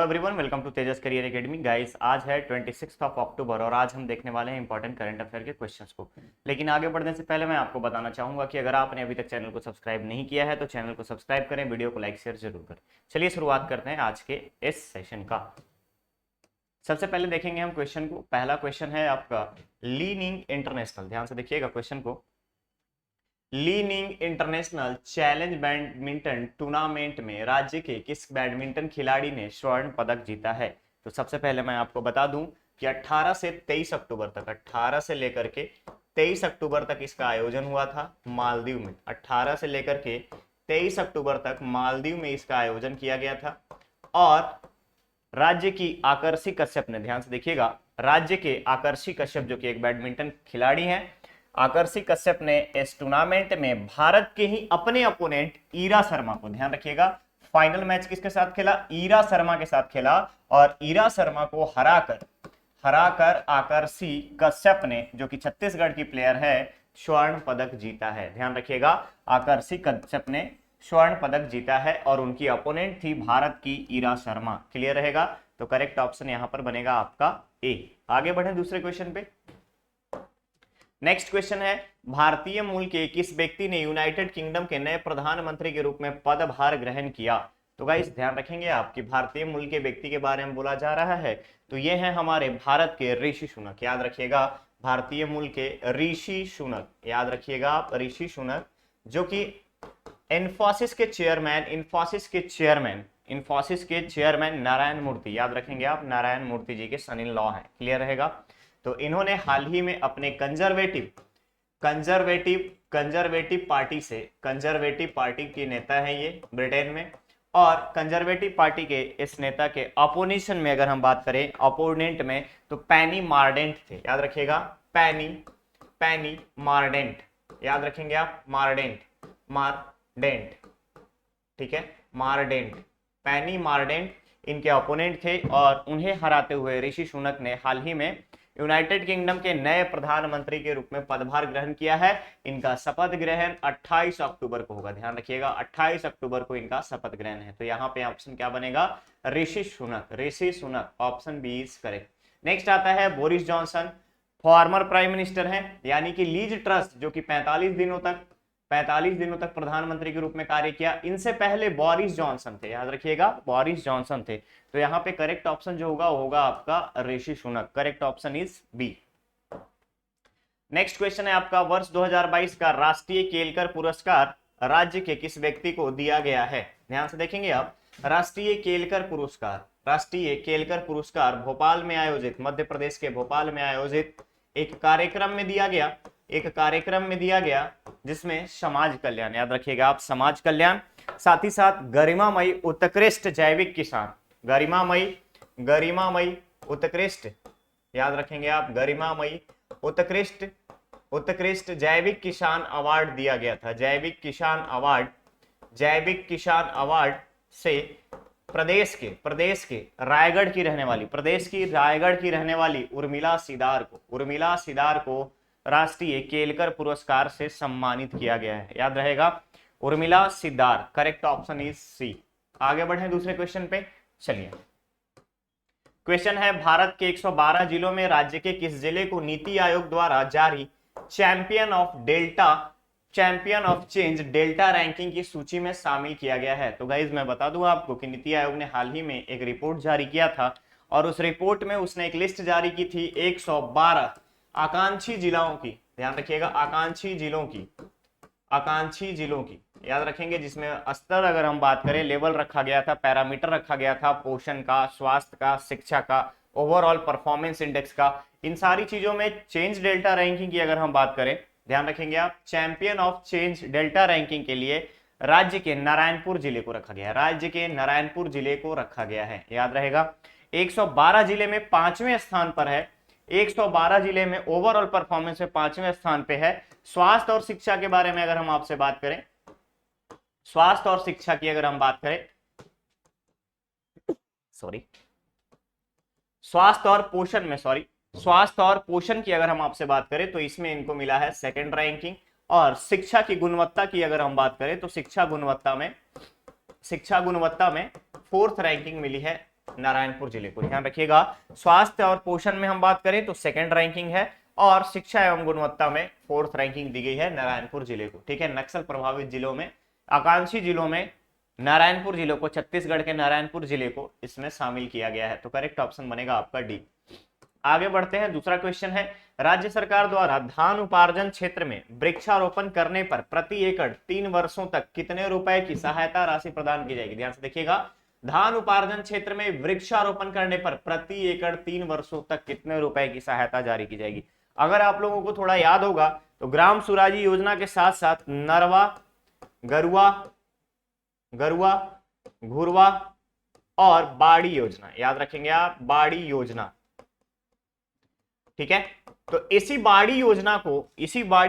Hello everyone, welcome to Tejas career academy. Guys, आज है 26 अक्टूबर और आज हम देखने वाले हैं इंपॉर्टेंट करंट अफेयर के क्वेश्चंस को। लेकिन आगे बढ़ने से पहले मैं आपको बताना चाहूंगा कि अगर आपने अभी तक चैनल को सब्सक्राइब नहीं किया है तो चैनल को सब्सक्राइब करें, वीडियो को लाइक शेयर जरूर करें। चलिए शुरुआत करते हैं आज के इस सेशन का। सबसे पहले देखेंगे हम क्वेश्चन को। पहला क्वेश्चन है आपका लीनिंग इंटरनेशनल। ध्यान से देखिएगा क्वेश्चन को। Leaning international challenge badminton tournament में राज्य के किस बैडमिंटन खिलाड़ी ने स्वर्ण पदक जीता है? तो सबसे पहले मैं आपको बता दूं कि 18 से 23 अक्टूबर तक, 18 से लेकर के 23 अक्टूबर तक इसका आयोजन हुआ था मालदीव में। 18 से लेकर के 23 अक्टूबर तक मालदीव में इसका आयोजन किया गया था और राज्य की आकर्षी कश्यप ने, ध्यान से देखिएगा, राज्य के आकर्षी कश्यप जो कि एक बैडमिंटन खिलाड़ी हैं, आकर्षी कश्यप ने इस टूर्नामेंट में भारत के ही अपने अपोनेंट ईरा शर्मा को, ध्यान रखिएगा, फाइनल मैच किसके साथ खेला? ईरा शर्मा के साथ खेला और ईरा शर्मा को हराकर आकर्षी कश्यप ने, जो कि छत्तीसगढ़ की प्लेयर है, स्वर्ण पदक जीता है। ध्यान रखिएगा, आकर्षी कश्यप ने स्वर्ण पदक जीता है और उनकी अपोनेंट थी भारत की ईरा शर्मा। क्लियर रहेगा? तो करेक्ट ऑप्शन यहां पर बनेगा आपका ए। आगे बढ़े दूसरे क्वेश्चन पे। नेक्स्ट क्वेश्चन है, भारतीय मूल के किस व्यक्ति ने यूनाइटेड किंगडम के नए प्रधानमंत्री के रूप में पदभार ग्रहण किया? तो गाइस ध्यान रखेंगे आप कि भारतीय मूल के व्यक्ति के बारे में बोला जा रहा है, तो ये है हमारे भारत के ऋषि सुनक। याद रखिएगा, भारतीय मूल के ऋषि सुनक, याद रखिएगा आप, ऋषि सुनक, जो कि इन्फोसिस के चेयरमैन नारायण मूर्ति, याद रखेंगे आप, नारायण मूर्ति जी के सन इन लॉ है। क्लियर रहेगा? तो इन्होंने हाल ही में अपने कंजर्वेटिव पार्टी के नेता है ये ब्रिटेन में, और कंजर्वेटिव पार्टी के इस नेता के अपोजिशन में अगर हम बात करें, अपोनेंट में, तो पेनी मार्डेंट थे। याद रखिएगा, पेनी मार्डेंट, याद रखेंगे आप, मार्डेंट, ठीक है, मार्डेंट, पेनी मार्डेंट इनके अपोनेंट थे और उन्हें हराते हुए ऋषि सुनक ने हाल ही में यूनाइटेड किंगडम के नए प्रधानमंत्री के रूप में पदभार ग्रहण किया है। इनका शपथ ग्रहण 28 अक्टूबर को होगा। ध्यान रखिएगा, 28 अक्टूबर को इनका शपथ ग्रहण है। तो यहाँ पे ऑप्शन क्या बनेगा? Rishi Sunak, option B is correct. Next आता है Boris Johnson, former prime minister हैं, यानी कि लीज ट्रस्ट, जो कि 45 दिनों तक प्रधानमंत्री के रूप में कार्य किया। इनसे पहले बोरिस जॉनसन थे, याद रखिएगा, बोरिस जॉनसन थे। तो यहाँ पे करेक्ट ऑप्शन जो होगा वो होगा आपका Rishi Sunak. Correct option is B. Next question है आपका, वर्ष 2022 का राष्ट्रीय केलकर पुरस्कार राज्य के किस व्यक्ति को दिया गया है? ध्यान से देखेंगे आप, राष्ट्रीय केलकर पुरस्कार भोपाल में आयोजित, मध्य प्रदेश के भोपाल में आयोजित एक कार्यक्रम में दिया गया जिसमें समाज कल्याण, याद रखिएगा आप, समाज कल्याण, साथ ही साथ गरिमामयी उत्कृष्ट जैविक किसान, गरिमामयी उत्कृष्ट, याद रखेंगे आप, गरिमामयी उत्कृष्ट जैविक किसान अवार्ड दिया गया था। जैविक किसान अवार्ड से प्रदेश की रायगढ़ की रहने वाली उर्मिला सिदार को राष्ट्रीय केलकर पुरस्कार से सम्मानित किया गया है। याद रहेगा, Urmila Sidar. Correct option is C. आगे बढ़े दूसरे क्वेश्चन पे। चलिए, क्वेश्चन है, भारत के 112 जिलों में राज्य के किस जिले को नीति आयोग द्वारा जारी champion of change delta ranking की सूची में शामिल किया गया है? तो गाइज मैं बता दूं आपको कि नीति आयोग ने हाल ही में एक रिपोर्ट जारी किया था और उस रिपोर्ट में उसने एक लिस्ट जारी की थी 112 आकांक्षी जिलों की। ध्यान रखिएगा, आकांक्षी जिलों की, याद रखेंगे, जिसमें स्तर अगर हम बात करें, लेवल रखा गया था, पैरामीटर रखा गया था, पोषण का, स्वास्थ्य का, शिक्षा का, ओवरऑल परफॉर्मेंस इंडेक्स का। इन सारी चीजों में चेंज डेल्टा रैंकिंग की अगर हम बात करें, ध्यान रखेंगे आप, champion of change delta ranking के लिए राज्य के नारायणपुर जिले को रखा गया है। याद रहेगा, 112 जिले में 5वें स्थान पर है, 112 जिले में ओवरऑल परफॉर्मेंस में 5वें स्थान पे है। स्वास्थ्य और शिक्षा के बारे में अगर हम आपसे बात करें, स्वास्थ्य और शिक्षा की अगर हम बात करें, स्वास्थ्य और पोषण की अगर हम आपसे बात करें तो इसमें इनको मिला है सेकंड रैंकिंग। और शिक्षा की गुणवत्ता की अगर हम बात करें तो शिक्षा गुणवत्ता में 4th रैंकिंग मिली है, नारायणपुर जिले को। ध्यान रखिएगा। स्वास्थ्य और पोषण में हम बात करें तो सेकंड रैंकिंग है, और शिक्षा एवं गुणवत्ता में फोर्थ रैंकिंग दी गई है नारायणपुर जिले को। ठीक है, नक्सल प्रभावित जिलों में, आकांक्षी जिलों में नारायणपुर जिले को, छत्तीसगढ़ के नारायणपुर जिले को इसमें शामिल किया गया है। तो करेक्ट ऑप्शन बनेगा आपका डी। आगे बढ़ते हैं, दूसरा क्वेश्चन है, राज्य सरकार द्वारा धान उपार्जन क्षेत्र में वृक्षारोपण करने पर प्रति एकड़ 3 वर्षों तक कितने रुपए की सहायता राशि प्रदान की जाएगी। ध्यान से देखिएगा, धान उपार्जन क्षेत्र में वृक्षारोपण करने पर प्रति एकड़ 3 वर्षों तक कितने रुपए की सहायता जारी की जाएगी। अगर आप लोगों को थोड़ा याद होगा तो ग्राम सुराजी योजना के साथ साथ नरवा, गरुआ, घुरवा और बाड़ी योजना, याद रखेंगे आप, बाड़ी योजना। ठीक है, तो इसी बाड़ी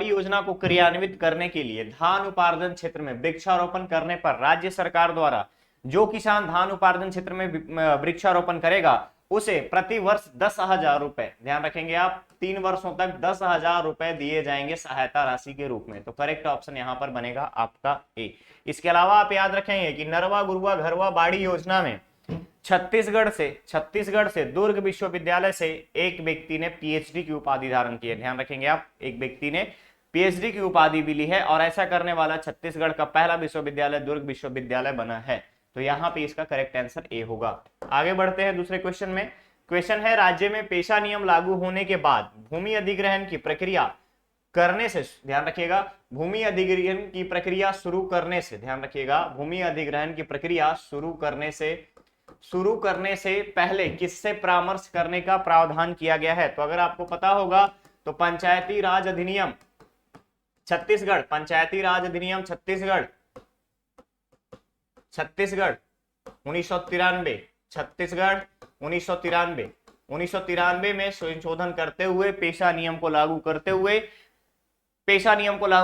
योजना को क्रियान्वित करने के लिए धान उपार्जन क्षेत्र में वृक्षारोपण करने पर राज्य सरकार द्वारा जो किसान धान उपार्जन क्षेत्र में वृक्षारोपण करेगा उसे प्रति वर्ष 10,000 रुपए, ध्यान रखेंगे आप, 3 वर्षों तक 10,000 रुपए दिए जाएंगे सहायता राशि के रूप में। तो करेक्ट ऑप्शन यहां पर बनेगा आपका ए। इसके अलावा आप याद रखेंगे कि नरवा, गुरुआ, घरवा, बाड़ी योजना में छत्तीसगढ़ से दुर्ग विश्वविद्यालय से एक व्यक्ति ने पीएचडी की उपाधि धारण की है। ध्यान रखेंगे आप, एक व्यक्ति ने पीएचडी की उपाधि भी ली है, और ऐसा करने वाला छत्तीसगढ़ का पहला विश्वविद्यालय दुर्ग विश्वविद्यालय बना है। तो यहाँ पे इसका करेक्ट आंसर ए होगा। आगे बढ़ते हैं दूसरे क्वेश्चन में। क्वेश्चन है, राज्य में पेशा नियम लागू होने के बाद भूमि अधिग्रहण की प्रक्रिया करने से, ध्यान रखिएगा, भूमि अधिग्रहण की प्रक्रिया शुरू करने से, ध्यान रखिएगा, भूमि अधिग्रहण की प्रक्रिया शुरू करने से पहले किससे परामर्श करने का प्रावधान किया गया है। तो अगर आपको पता होगा तो पंचायती राज अधिनियम छत्तीसगढ़, पंचायती राज अधिनियम छत्तीसगढ़ 1993, छत्तीसगढ़ 1993 में संशोधन करते हुए पेशा नियम को लागू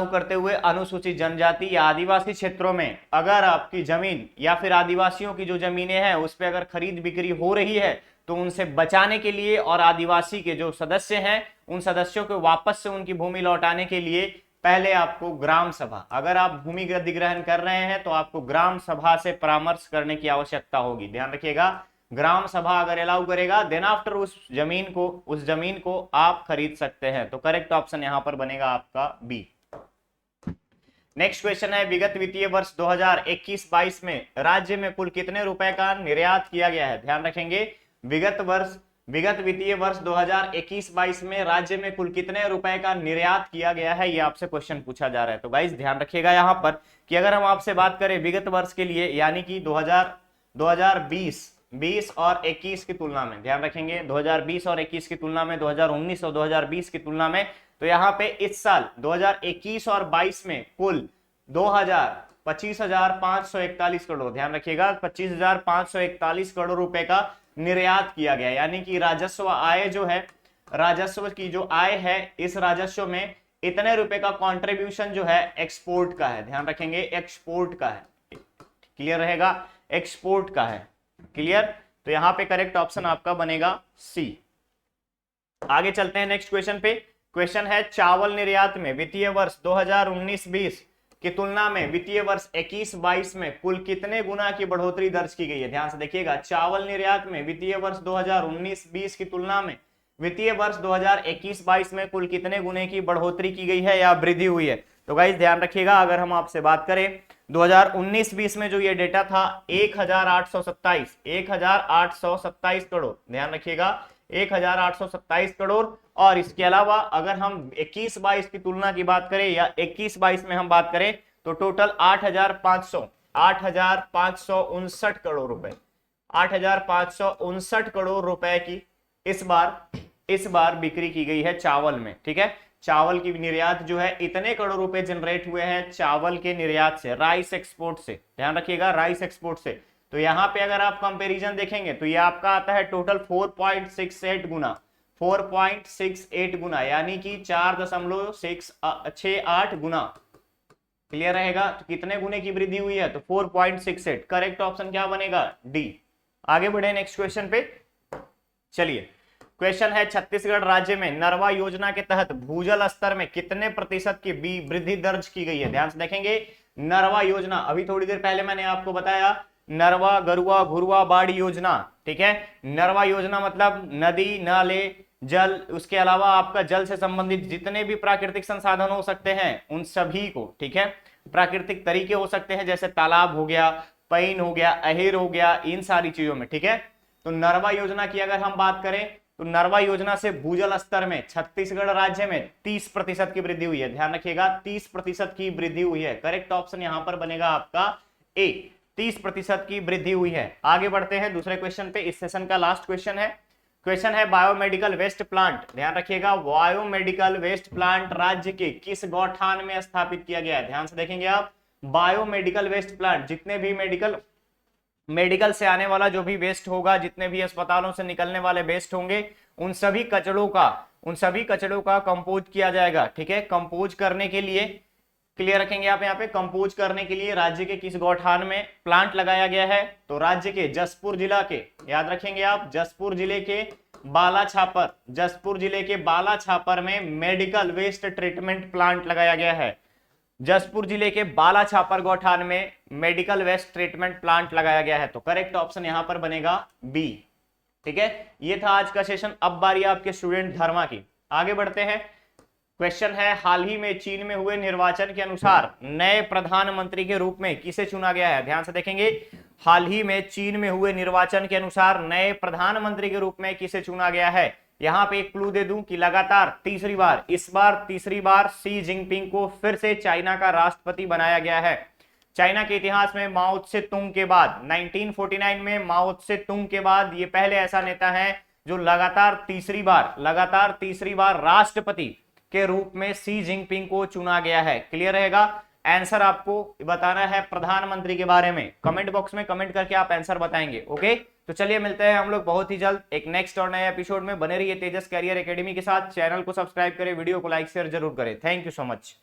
करते हुए अनुसूचित जनजाति या आदिवासी क्षेत्रों में अगर आपकी जमीन या फिर आदिवासियों की जो जमीनें हैं उस पर अगर खरीद बिक्री हो रही है तो उनसे बचाने के लिए और आदिवासी के जो सदस्य हैं उन सदस्यों को वापस से उनकी भूमि लौटाने के लिए पहले आपको ग्राम सभा, अगर आप भूमि अधिग्रहण कर रहे हैं तो आपको ग्राम सभा से परामर्श करने की आवश्यकता होगी। ध्यान रखिएगा, ग्राम सभा अगर अलाउ करेगा देन आफ्टर उस जमीन को आप खरीद सकते हैं। तो करेक्ट ऑप्शन यहां पर बनेगा आपका बी। नेक्स्ट क्वेश्चन है, विगत वित्तीय वर्ष 2021-22 में राज्य में कुल कितने रुपए का निर्यात किया गया है। ध्यान रखेंगे, विगत वित्तीय वर्ष 2021-22 में राज्य में कुल कितने रुपए का निर्यात किया गया है, ये आपसे क्वेश्चन पूछा जा रहा है। तो गाइस ध्यान रखिएगा यहाँ पर कि अगर हम आपसे बात करें विगत वर्ष के लिए, यानी कि 2020 और 21 की तुलना में, ध्यान रखेंगे 2020 और 21 की तुलना में, 2019 और 2020 की तुलना में, तो यहाँ पे इस साल 2021 और 22 में कुल 25,541 करोड़, ध्यान रखिएगा 25,541 करोड़ रुपए का निर्यात किया गया। यानी कि राजस्व आय जो है, राजस्व की जो आय है, इस राजस्व में इतने रुपए का कंट्रीब्यूशन जो है एक्सपोर्ट का है। ध्यान रखेंगे, एक्सपोर्ट का है, क्लियर रहेगा, एक्सपोर्ट का है, क्लियर। तो यहां पे करेक्ट ऑप्शन आपका बनेगा सी। आगे चलते हैं नेक्स्ट क्वेश्चन पे। क्वेश्चन है, चावल निर्यात में वित्तीय वर्ष 2019-20 की तुलना में वित्तीय वर्ष 21-22 में कुल कितने गुना की बढ़ोतरी दर्ज की गई है। ध्यान से देखिएगा, चावल निर्यात में वित्तीय वर्ष 2019-20 की तुलना में वित्तीय वर्ष 2021-22 में कुल कितने गुने की बढ़ोतरी की गई है या वृद्धि हुई है। तो गाइस ध्यान रखिएगा, अगर हम आपसे बात करें 2019-20 में जो ये डेटा था 1827 करोड़, ध्यान रखिएगा 1827 करोड़। और इसके अलावा अगर हम 21-22 की तुलना की बात करें या 21-22 में हम बात करें तो टोटल 8,559 करोड़ रुपए, 8,559 करोड़ रुपए की इस बार बिक्री की गई है चावल में। ठीक है, चावल की निर्यात जो है, इतने करोड़ रुपए जनरेट हुए हैं चावल के निर्यात से, राइस एक्सपोर्ट से, ध्यान रखिएगा राइस एक्सपोर्ट से। तो यहां पे अगर आप कंपैरिजन देखेंगे तो ये आपका आता है टोटल 4.68 गुना, यानी कि 4.668 गुना, क्लियर रहेगा। तो कितने गुने की वृद्धि हुई है, तो 4.68। करेक्ट ऑप्शन क्या बनेगा, डी। आगे बढ़े नेक्स्ट क्वेश्चन पे, चलिए। क्वेश्चन है, छत्तीसगढ़ राज्य में नरवा योजना के तहत भूजल स्तर में कितने प्रतिशत की वृद्धि दर्ज की गई है। ध्यान से देखेंगे, नरवा योजना, अभी थोड़ी देर पहले मैंने आपको बताया नरवा, गरुआ, घुरुआ, बाढ़ योजना, ठीक है। नरवा योजना मतलब नदी, नाले, जल, उसके अलावा आपका जल से संबंधित जितने भी प्राकृतिक संसाधन हो सकते हैं उन सभी को, ठीक है। प्राकृतिक तरीके हो सकते हैं जैसे तालाब हो गया, पईन हो गया, अहेर हो गया, इन सारी चीजों में, ठीक है। तो नरवा योजना की अगर हम बात करें तो नरवा योजना से भूजल स्तर में छत्तीसगढ़ राज्य में 30% की वृद्धि हुई है। ध्यान रखिएगा 30% की वृद्धि हुई है। करेक्ट ऑप्शन यहां पर बनेगा आपका ए, 30% की वृद्धि हुई है। आगे बढ़ते हैं दूसरे क्वेश्चन पे। इस सेशन का लास्ट क्वेश्चन है। क्वेश्चन है बायोमेडिकल वेस्ट प्लांट। ध्यान रखिएगा बायोमेडिकल वेस्ट प्लांट राज्य के किस गौठान में स्थापित किया गया है। ध्यान से देखेंगे आप, बायोमेडिकल वेस्ट प्लांट, जितने भी मेडिकल से आने वाला जो भी वेस्ट होगा, जितने भी अस्पतालों से निकलने वाले वेस्ट होंगे, उन सभी कचड़ों का कंपोज किया जाएगा, ठीक है। कंपोज करने के लिए क्लियर रखेंगे आप यहाँ पे, कंपोज करने के लिए राज्य के किस गौठान में प्लांट लगाया गया है। तो राज्य के जसपुर जिला के, याद रखेंगे आप, जसपुर जिले के बालाछापर में मेडिकल वेस्ट ट्रीटमेंट प्लांट लगाया गया है। जसपुर जिले के बालाछापर गौठान में मेडिकल वेस्ट ट्रीटमेंट प्लांट लगाया गया है। तो करेक्ट ऑप्शन यहां पर बनेगा बी, ठीक है। ये था आज का सेशन। अब बारी आपके स्टूडेंट धर्मा की। आगे बढ़ते हैं। क्वेश्चन है हाल ही में चीन में हुए निर्वाचन के अनुसार नए प्रधानमंत्री के रूप में किसे चुना गया है। ध्यान से देखेंगे, हाल ही में चीन में हुए निर्वाचन के अनुसार नए प्रधानमंत्री के रूप में किसे चुना गया है। यहां पे एक क्लू दे दूं कि लगातार इस बार तीसरी बार शी जिनपिंग को फिर से चाइना का राष्ट्रपति बनाया गया है। चाइना के इतिहास में माओ त्से तुंग के बाद 1949 में माओ त्से तुंग के बाद ये पहले ऐसा नेता है जो लगातार तीसरी बार राष्ट्रपति के रूप में शी जिनपिंग को चुना गया है। क्लियर रहेगा। आंसर आपको बताना है प्रधानमंत्री के बारे में। कमेंट बॉक्स में कमेंट करके आप आंसर बताएंगे। ओके, तो चलिए मिलते हैं हम लोग बहुत ही जल्द एक नेक्स्ट और नए एपिसोड में। बने रहिए तेजस कैरियर एकेडमी के साथ। चैनल को सब्सक्राइब करें, वीडियो को लाइक शेयर जरूर करें। Thank you so much.